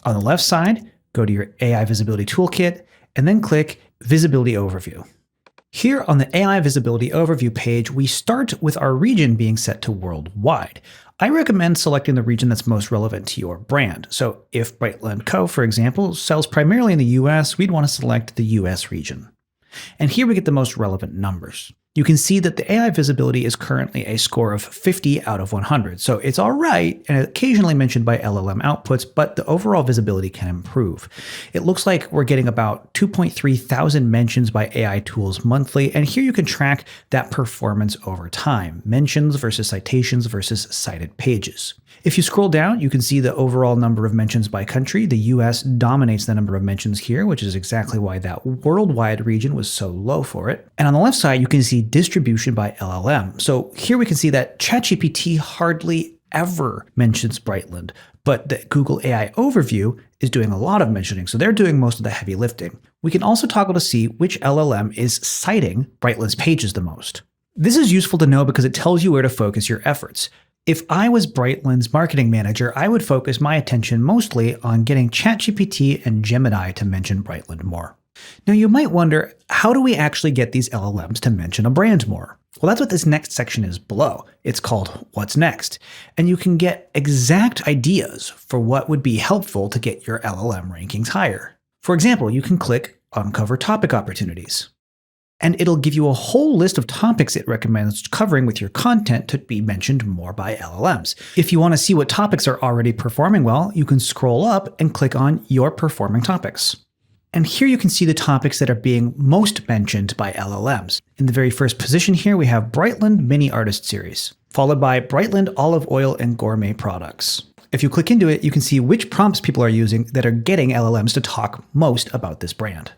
On the left side, go to your AI Visibility Toolkit, and then click Visibility Overview. Here on the AI Visibility Overview page, we start with our region being set to worldwide. I recommend selecting the region that's most relevant to your brand. So if Brightland Co., for example, sells primarily in the US, we'd want to select the US region. And here we get the most relevant numbers. You can see that the AI visibility is currently a score of 50 out of 100. So it's all right and occasionally mentioned by LLM outputs, but the overall visibility can improve. It looks like we're getting about 2.3 thousand mentions by AI tools monthly. And here you can track that performance over time, mentions versus citations versus cited pages. If you scroll down, you can see the overall number of mentions by country. The US dominates the number of mentions here, which is exactly why that worldwide region was so low for it. And on the left side, you can see distribution by LLM. So here we can see that ChatGPT hardly ever mentions Brightland, but the Google AI Overview is doing a lot of mentioning, so they're doing most of the heavy lifting. We can also toggle to see which LLM is citing Brightland's pages the most. This is useful to know because it tells you where to focus your efforts. If I was Brightland's marketing manager, I would focus my attention mostly on getting ChatGPT and Gemini to mention Brightland more. Now you might wonder, how do we actually get these LLMs to mention a brand more? Well, that's what this next section is below. It's called What's Next, and you can get exact ideas for what would be helpful to get your LLM rankings higher. For example, you can click Uncover Topic Opportunities, and it'll give you a whole list of topics it recommends covering with your content to be mentioned more by LLMs. If you want to see what topics are already performing well, you can scroll up and click on Your Performing Topics. And here you can see the topics that are being most mentioned by LLMs. In the very first position here, we have Brightland Mini Artist Series, followed by Brightland Olive Oil and Gourmet Products. If you click into it, you can see which prompts people are using that are getting LLMs to talk most about this brand.